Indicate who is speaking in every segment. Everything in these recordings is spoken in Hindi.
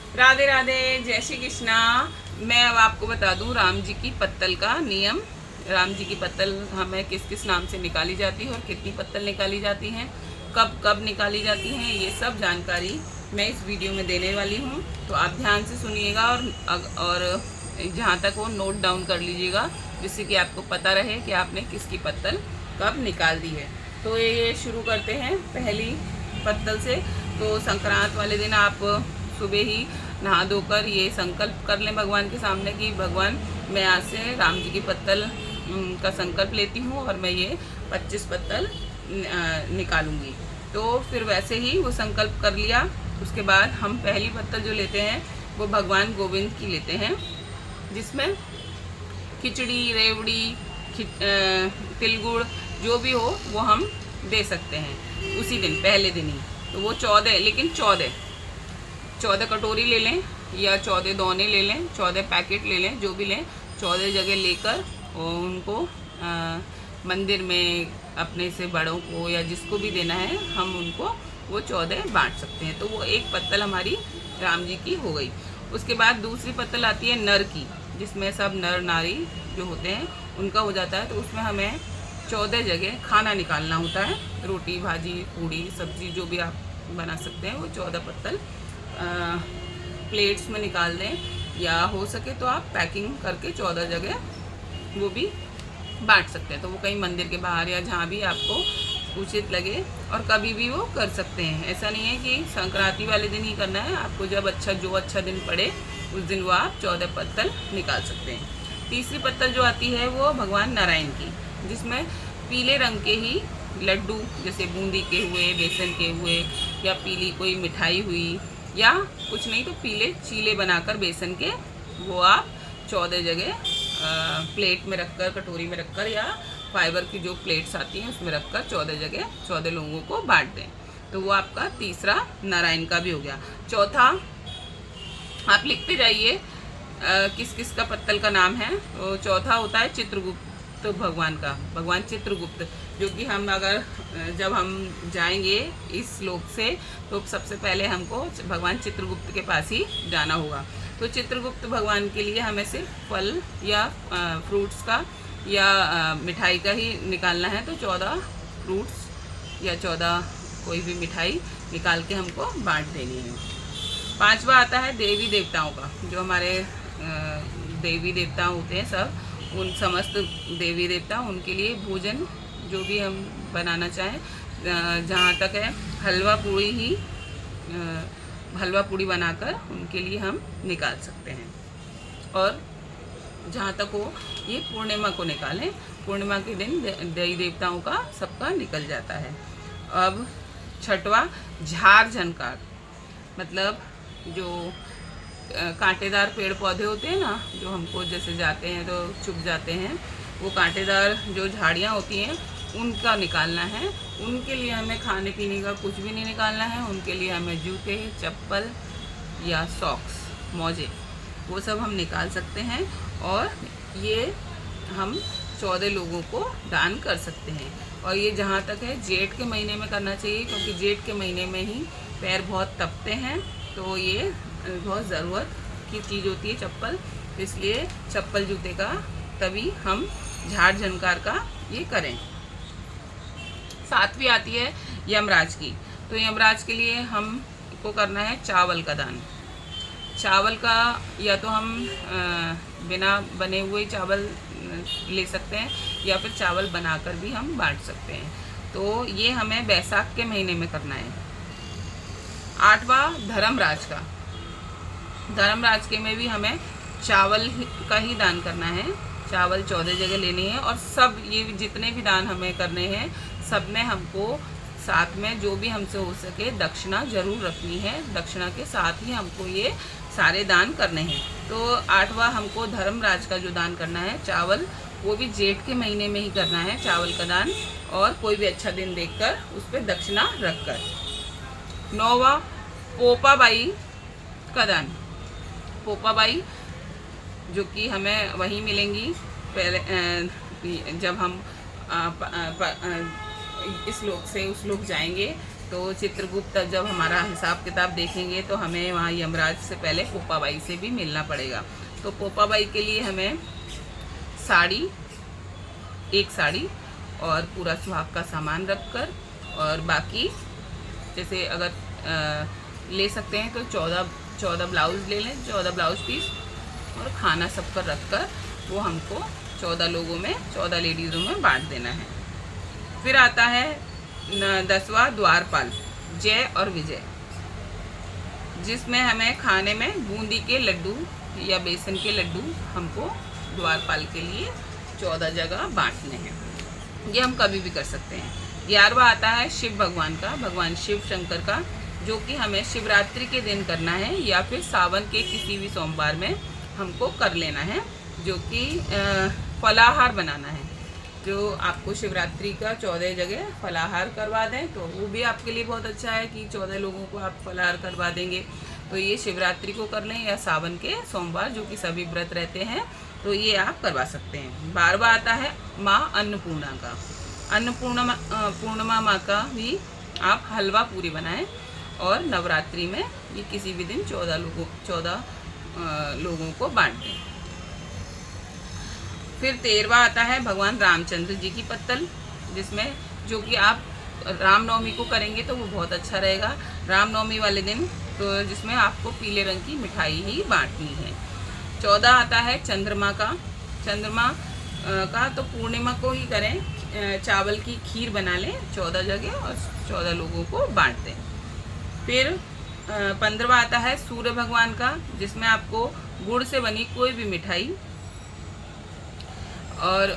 Speaker 1: राधे राधे, जय श्री कृष्णा। मैं अब आपको बता दूं राम जी की पत्तल का नियम। राम जी की पत्तल हमें किस किस नाम से निकाली जाती है और कितनी पत्तल निकाली जाती हैं, कब कब निकाली जाती हैं, ये सब जानकारी मैं इस वीडियो में देने वाली हूँ। तो आप ध्यान से सुनिएगा और जहाँ तक वो नोट डाउन कर लीजिएगा, जिससे कि आपको पता रहे कि आपने किसकी पत्तल कब निकाल दी है। तो ये शुरू करते हैं पहली पत्तल से। तो संक्रांत वाले दिन आप सुबह ही नहा धोकर ये संकल्प कर लें भगवान के सामने कि भगवान, मैं आज से राम जी की पत्तल का संकल्प लेती हूँ और मैं ये 25 पत्तल निकालूंगी। तो फिर वैसे ही वो संकल्प कर लिया। उसके बाद हम पहली पत्तल जो लेते हैं वो भगवान गोविंद की लेते हैं, जिसमें खिचड़ी, रेवड़ी, तिलगुड़ जो भी हो वो हम दे सकते हैं उसी दिन, पहले दिन ही। तो वो 14, लेकिन 14 कटोरी ले लें या 14 दोने ले लें, 14 पैकेट ले लें, जो भी लें, 14 जगह लेकर और उनको मंदिर में अपने से बड़ों को या जिसको भी देना है हम उनको वो 14 बांट सकते हैं। तो वो एक पत्तल हमारी राम जी की हो गई। उसके बाद दूसरी पत्तल आती है नर की, जिसमें सब नर नारी जो होते हैं उनका हो जाता है। तो उसमें हमें 14 जगह खाना निकालना होता है, रोटी, भाजी, पूड़ी, सब्जी जो भी आप बना सकते हैं वो 14 पत्तल प्लेट्स में निकाल दें, या हो सके तो आप पैकिंग करके 14 जगह वो भी बांट सकते हैं। तो वो कहीं मंदिर के बाहर या जहाँ भी आपको उचित लगे और कभी भी वो कर सकते हैं। ऐसा नहीं है कि संक्रांति वाले दिन ही करना है, आपको जब जो अच्छा दिन पड़े उस दिन वो आप 14 पत्तल निकाल सकते हैं। तीसरी पत्तल जो आती है वो भगवान नारायण की, जिसमें पीले रंग के ही लड्डू, जैसे बूंदी के हुए, बेसन के हुए, या पीली कोई मिठाई हुई, या कुछ नहीं तो पीले चीले बनाकर बेसन के, वो आप 14 जगह प्लेट में रखकर, कटोरी में रखकर, या फाइबर की जो प्लेट्स आती हैं उसमें रखकर 14 जगह 14 लोगों को बांट दें। तो वो आपका तीसरा नारायण का भी हो गया। चौथा आप लिखते जाइए किस किस का पत्तल का नाम है। तो चौथा होता है चित्रगुप्त भगवान का, भगवान चित्रगुप्त, जो कि हम अगर जब हम जाएंगे इस लोक से तो सबसे पहले हमको भगवान चित्रगुप्त के पास ही जाना होगा। तो चित्रगुप्त भगवान के लिए हमें सिर्फ फल या फ्रूट्स का या मिठाई का ही निकालना है। तो 14 फ्रूट्स या 14 कोई भी मिठाई निकाल के हमको बांट देनी है। पांचवा आता है देवी देवताओं का, जो हमारे देवी देवता होते हैं सब, उन समस्त देवी देवता, उनके लिए भोजन जो भी हम बनाना चाहें, जहाँ तक है हलवा पूड़ी बनाकर उनके लिए हम निकाल सकते हैं। और जहाँ तक हो ये पूर्णिमा को निकालें, पूर्णिमा के दिन देवी देवताओं का सबका निकल जाता है। अब छठवा झार झनकार, मतलब जो कांटेदार पेड़ पौधे होते हैं ना, जो हमको जैसे जाते हैं तो चुभ जाते हैं, वो कांटेदार जो झाड़ियाँ होती हैं उनका निकालना है। उनके लिए हमें खाने पीने का कुछ भी नहीं निकालना है, उनके लिए हमें जूते, चप्पल या सॉक्स, मोजे, वो सब हम निकाल सकते हैं। और ये हम 14 लोगों को दान कर सकते हैं। और ये जहाँ तक है जेठ के महीने में करना चाहिए, क्योंकि जेठ के महीने में ही पैर बहुत तपते हैं, तो ये बहुत ज़रूरत की चीज़ होती है चप्पल, इसलिए चप्पल जूते का तभी हम झाड़ झनकार का ये करें। सातवीं आती है यमराज की। तो यमराज के लिए हमको करना है चावल का दान। चावल का या तो हम बिना बने हुए चावल ले सकते हैं, या फिर चावल बनाकर भी हम बांट सकते हैं। तो ये हमें बैसाख के महीने में करना है। आठवां धर्मराज का, धर्मराज के में भी हमें चावल का ही दान करना है। चावल 14 जगह लेने हैं, और सब ये जितने भी दान हमें करने हैं सब में हमको साथ में जो भी हमसे हो सके दक्षिणा जरूर रखनी है। दक्षिणा के साथ ही हमको ये सारे दान करने हैं। तो आठवां हमको धर्मराज का जो दान करना है चावल, वो भी जेठ के महीने में ही करना है चावल का दान, और कोई भी अच्छा दिन देखकर उस पर दक्षिणा रखकर। नौवां पोपाबाई का दान। पोपाबाई जो कि हमें वहीं मिलेंगी पहले जब हम इस लोक से उस लोक जाएंगे, तो चित्रगुप्त जब हमारा हिसाब किताब देखेंगे तो हमें वहाँ यमराज से पहले पोपाबाई से भी मिलना पड़ेगा। तो पोपाबाई के लिए हमें साड़ी, एक साड़ी और पूरा सुहाग का सामान रखकर, और बाकी जैसे अगर ले सकते हैं तो 14 ब्लाउज़ ले लें, 14 ब्लाउज़ पीस, और खाना सब पर रख कर वो हमको 14 लोगों में, 14 लेडीज़ों में बांट देना है। फिर आता है 10वां द्वारपाल, जय और विजय, जिसमें हमें खाने में बूंदी के लड्डू या बेसन के लड्डू हमको द्वारपाल के लिए 14 जगह बांटने हैं। ये हम कभी भी कर सकते हैं। 11वां आता है शिव भगवान का, भगवान शिव शंकर का, जो कि हमें शिवरात्रि के दिन करना है या फिर सावन के किसी भी सोमवार में हमको कर लेना है, जो कि फलाहार बनाना है। जो आपको शिवरात्रि का 14 जगह फलाहार करवा दें तो वो भी आपके लिए बहुत अच्छा है कि 14 लोगों को आप फलाहार करवा देंगे। तो ये शिवरात्रि को कर लें या सावन के सोमवार, जो कि सभी व्रत रहते हैं, तो ये आप करवा सकते हैं। 12वां आता है माँ अन्नपूर्णा का, पूर्णिमा माँ का भी आप हलवा पूरी बनाएं और नवरात्रि में ये किसी भी दिन 14 लोगों को बांट दें। फिर 13वां आता है भगवान रामचंद्र जी की पत्तल, जिसमें जो कि आप रामनवमी को करेंगे तो वो बहुत अच्छा रहेगा। रामनवमी वाले दिन तो जिसमें आपको पीले रंग की मिठाई ही बांटनी है। 14 आता है चंद्रमा का, चंद्रमा का तो पूर्णिमा को ही करें, चावल की खीर बना लें 14 जगह और 14 लोगों को बांट दें। फिर 15वां आता है सूर्य भगवान का, जिसमें आपको गुड़ से बनी कोई भी मिठाई और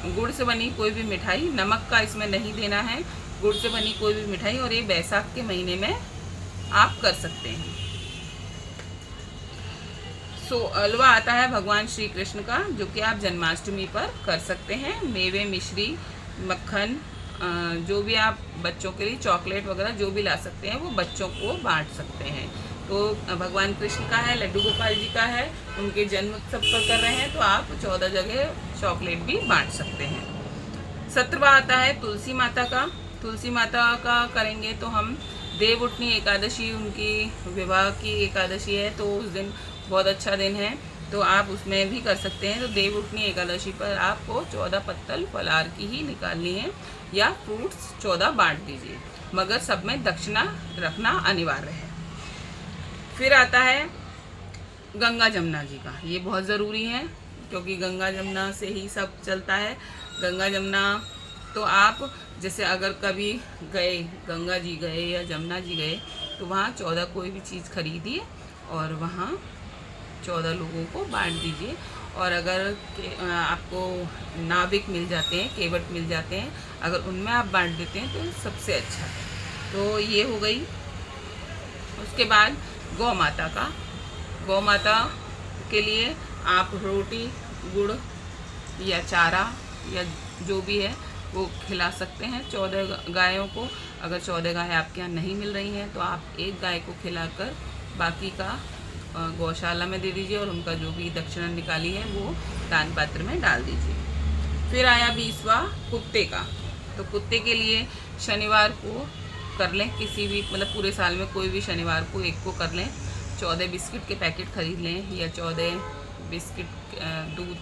Speaker 1: गुड़ से बनी कोई भी मिठाई, नमक का इसमें नहीं देना है, गुड़ से बनी कोई भी मिठाई, और ये बैसाख के महीने में आप कर सकते हैं। 16वां आता है भगवान श्री कृष्ण का, जो कि आप जन्माष्टमी पर कर सकते हैं। मेवे, मिश्री, मक्खन, जो भी आप बच्चों के लिए चॉकलेट वगैरह जो भी ला सकते हैं वो बच्चों को बांट सकते हैं। तो भगवान कृष्ण का है, लड्डू गोपाल जी का है, उनके जन्म उत्सव पर कर रहे हैं तो आप 14 जगह चॉकलेट भी बांट सकते हैं। 17वां आता है तुलसी माता का, तुलसी माता का करेंगे तो हम देवउठनी एकादशी, उनकी विवाह की एकादशी है, तो उस दिन बहुत अच्छा दिन है, तो आप उसमें भी कर सकते हैं। तो देवउठनी एकादशी पर आपको 14 पत्तल फलाहार की ही निकालनी है या फ्रूट्स 14 बांट दीजिए, मगर सब में दक्षिणा रखना अनिवार्य है। फिर आता है गंगा जमुना जी का, ये बहुत ज़रूरी है क्योंकि गंगा जमुना से ही सब चलता है। गंगा जमुना तो आप जैसे अगर कभी गए, गंगा जी गए या जमुना जी गए, तो वहाँ 14 कोई भी चीज़ खरीदिए और वहाँ 14 लोगों को बांट दीजिए। और अगर आपको नाविक मिल जाते हैं, केवट मिल जाते हैं, अगर उनमें आप बांट देते हैं तो सबसे अच्छा है। तो ये हो गई। उसके बाद गौ माता का, गौ माता के लिए आप रोटी, गुड़ या चारा या जो भी है वो खिला सकते हैं 14 गायों को। अगर 14 गाय आपके यहाँ नहीं मिल रही हैं तो आप एक गाय को खिलाकर बाकी का गौशाला में दे दीजिए और उनका जो भी दक्षिणा निकाली है वो दान पात्र में डाल दीजिए। फिर आया 20वां कुत्ते का, तो कुत्ते के लिए शनिवार को कर लें, किसी भी मतलब पूरे साल में कोई भी शनिवार को एक को कर लें। 14 बिस्किट के पैकेट खरीद लें या 14 बिस्किट दूध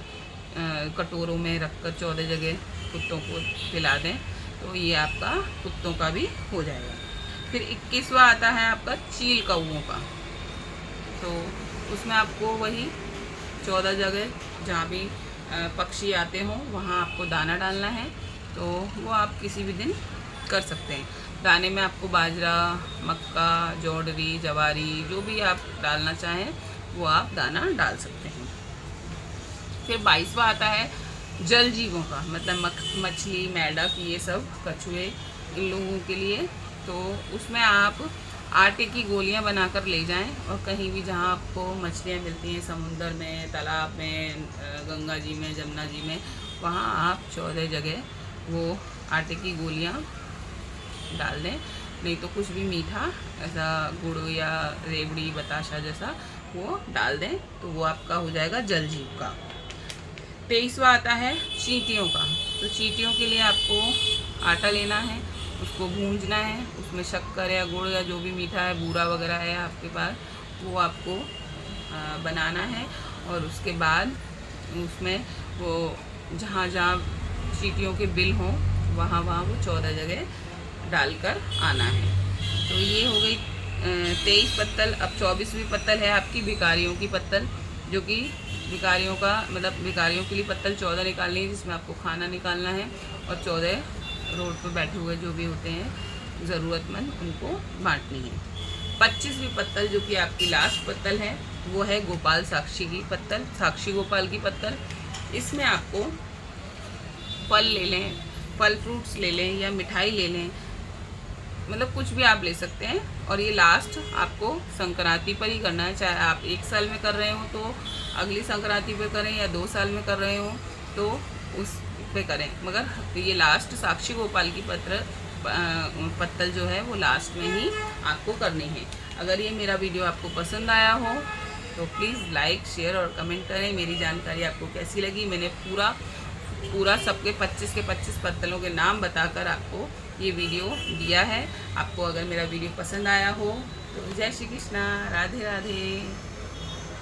Speaker 1: कटोरों में रखकर 14 जगह कुत्तों को खिला दें, तो ये आपका कुत्तों का भी हो जाएगा। फिर 21वां आता है आपका चील कौओं का, तो उसमें आपको वही 14 जगह जहाँ भी पक्षी आते हों वहाँ आपको दाना डालना है, तो वो आप किसी भी दिन कर सकते हैं। दाने में आपको बाजरा, मक्का, जौडरी, जवारी जो भी आप डालना चाहें वो आप दाना डाल सकते हैं। फिर 22वां आता है जल जीवों का, मतलब मछली, मेढक, ये सब, कछुए, इन लोगों के लिए। तो उसमें आप आटे की गोलियां बनाकर ले जाएं और कहीं भी जहां आपको मछलियां मिलती हैं, समुंदर में, तालाब में, गंगा जी में, जमुना जी में, वहां आप 14 जगह वो आटे की गोलियां डाल दें। नहीं तो कुछ भी मीठा ऐसा गुड़ या रेवड़ी, बताशा जैसा वो डाल दें, तो वो आपका हो जाएगा जल जीव का। 23वां आता है चींटियों का, तो चींटियों के लिए आपको आटा लेना है उसको भूंजना है। उसमें शक्कर या गुड़ या जो भी मीठा है, बूरा वगैरह है आपके पास, वो आपको बनाना है। और उसके बाद उसमें वो जहाँ जहाँ चींटियों के बिल हों वहाँ वहाँ वो 14 जगह डालकर आना है। तो ये हो गई 23 पत्तल। अब 24वीं पत्तल है आपकी भिखारियों की पत्तल, जो कि भिखारियों का मतलब भिखारियों के लिए पत्तल 14 निकालनी है, जिसमें आपको खाना निकालना है और 14 रोड पर बैठे हुए जो भी होते हैं ज़रूरतमंद, उनको बांटनी है। 25वीं पत्तल जो कि आपकी लास्ट पत्तल है, वो है गोपाल साक्षी की पत्तल, साक्षी गोपाल की पत्तल। इसमें आपको फल ले लें, फल फ्रूट्स ले लें या मिठाई ले लें, मतलब कुछ भी आप ले सकते हैं। और ये लास्ट आपको संक्रांति पर ही करना है। चाहे आप 1 साल में कर रहे हो तो अगली संक्रांति पे करें, या 2 साल में कर रहे हो तो उस पे करें, मगर ये लास्ट साक्षी गोपाल की पत्तल जो है वो लास्ट में ही आपको करनी है। अगर ये मेरा वीडियो आपको पसंद आया हो तो प्लीज़ लाइक, शेयर और कमेंट करें। मेरी जानकारी आपको कैसी लगी? मैंने पूरा सबके 25 के 25 पत्तलों के नाम बताकर आपको ये वीडियो दिया है। आपको अगर मेरा वीडियो पसंद आया हो तो जय श्री कृष्णा, राधे राधे।